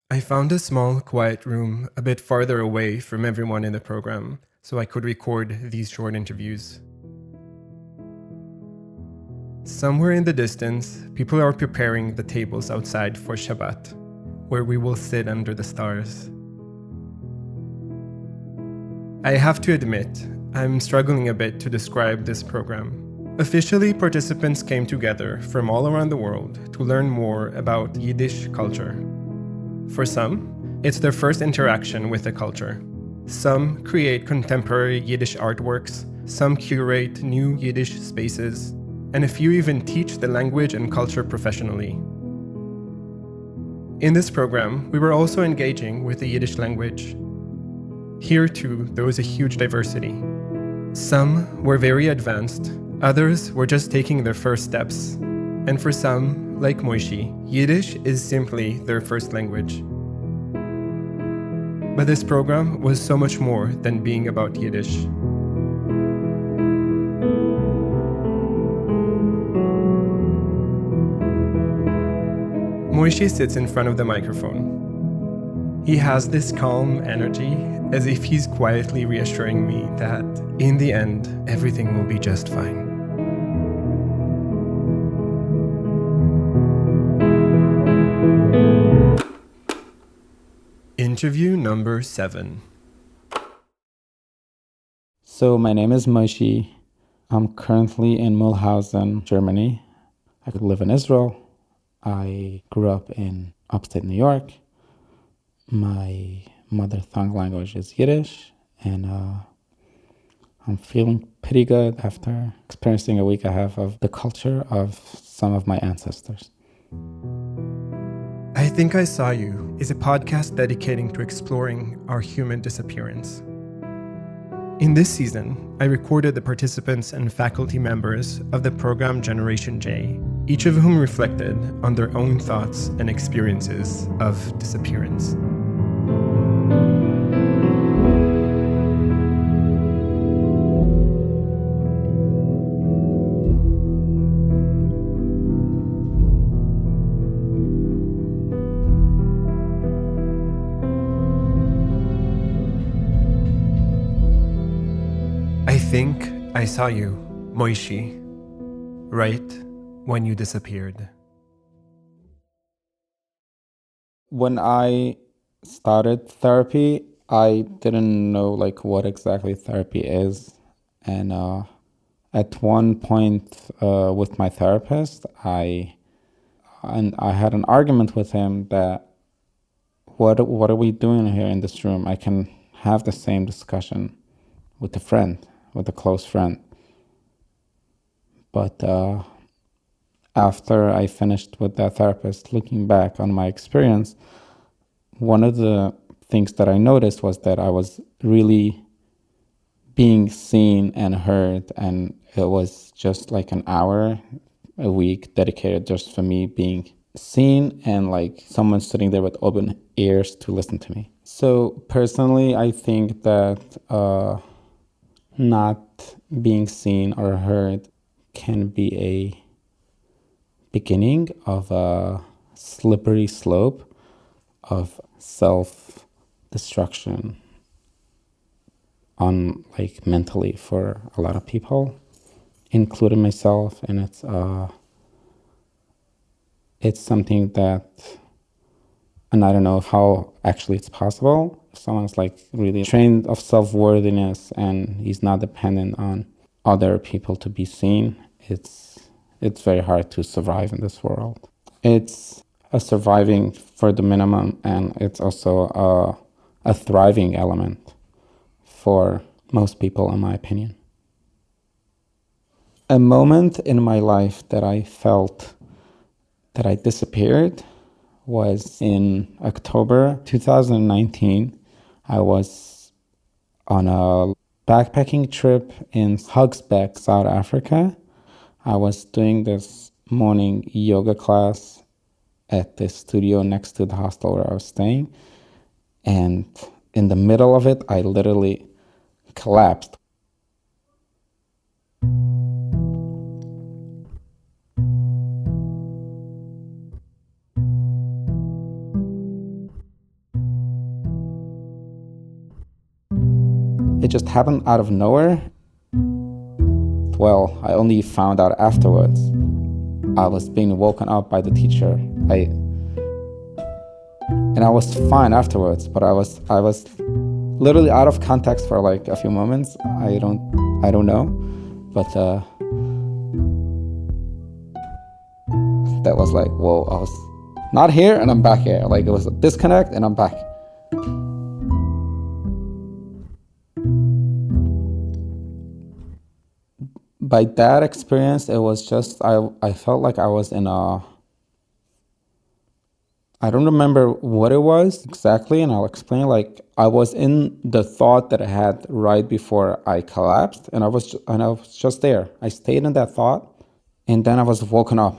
I found a small, quiet room a bit farther away from everyone in the program so I could record these short interviews. Somewhere in the distance, people are preparing the tables outside for Shabbat, where we will sit under the stars. I have to admit, I'm struggling a bit to describe this program. Officially, participants came together from all around the world to learn more about Yiddish culture. For some, it's their first interaction with the culture. Some create contemporary Yiddish artworks, some curate new Yiddish spaces, and a few even teach the language and culture professionally. In this program, we were also engaging with the Yiddish language. Here too, there was a huge diversity. Some were very advanced, others were just taking their first steps. And for some, like Moishy, Yiddish is simply their first language. But this program was so much more than being about Yiddish. Moishy sits in front of the microphone. He has this calm energy, as if he's quietly reassuring me that, in the end, everything will be just fine. Interview number 7. So my name is Moishy. I'm currently in Mulhausen, Germany. I live in Israel. I grew up in upstate New York. My mother tongue language is Yiddish, and I'm feeling pretty good after experiencing a week and a half of the culture of some of my ancestors. I Think I Saw You is a podcast dedicating to exploring our human disappearance. In this season, I recorded the participants and faculty members of the program Generation J, each of whom reflected on their own thoughts and experiences of disappearance. I think I saw you, Moishy, right when you disappeared. When I started therapy, I didn't know what exactly therapy is. And at one point with my therapist, I had an argument with him that what are we doing here in this room? I can have the same discussion with a friend, with a close friend. But after I finished with that therapist, looking back on my experience, one of the things that I noticed was that I was really being seen and heard, and it was just like an hour a week dedicated just for me being seen and like someone sitting there with open ears to listen to me. So personally, I think that not being seen or heard can be a beginning of a slippery slope of self-destruction on mentally for a lot of people, including myself. And it's something that, and I don't know how actually it's possible. If someone's really trained of self-worthiness and he's not dependent on other people to be seen, it's very hard to survive in this world. It's a surviving for the minimum, and it's also a thriving element for most people, in my opinion. A moment in my life that I felt that I disappeared was in October 2019. I was on a backpacking trip in Hogsback, South Africa. I was doing this morning yoga class at the studio next to the hostel where I was staying. And in the middle of it, I literally collapsed. It just happened out of nowhere. Well, I only found out afterwards. I was being woken up by the teacher. And I was fine afterwards, but I was literally out of context for like a few moments. I don't know, but that was like, whoa, I was not here and I'm back here. Like it was a disconnect and I'm back. By that experience, it was just, I felt like I was in a, I don't remember what it was exactly, and I'll explain. Like I was in the thought that I had right before I collapsed, and I was just there. I stayed in that thought, and then I was woken up.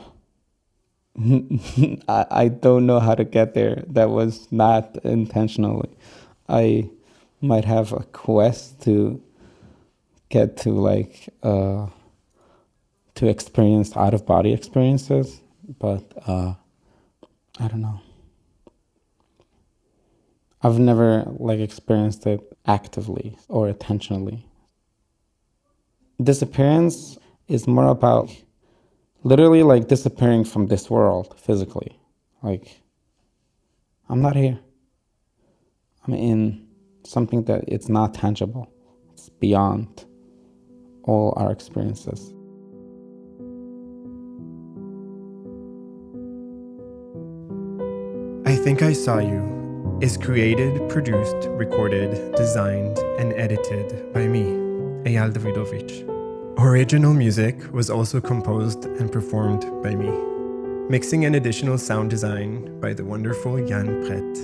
I don't know how to get there. That was not intentionally. I might have a quest to get to like to experience out-of-body experiences, but I don't know. I've never like experienced it actively or intentionally. Disappearance is more about literally like disappearing from this world physically. Like I'm not here. I'm in something that it's not tangible. It's beyond all our experiences. I Think I Saw You is created, produced, recorded, designed, and edited by me, Eyal Davidovitch. Original music was also composed and performed by me. Mixing and additional sound design by the wonderful Jan Brett.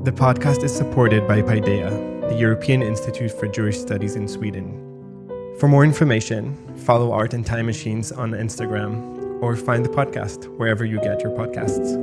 The podcast is supported by Paideia, the European Institute for Jewish Studies in Sweden. For more information, follow Art and Time Machines on Instagram or find the podcast wherever you get your podcasts.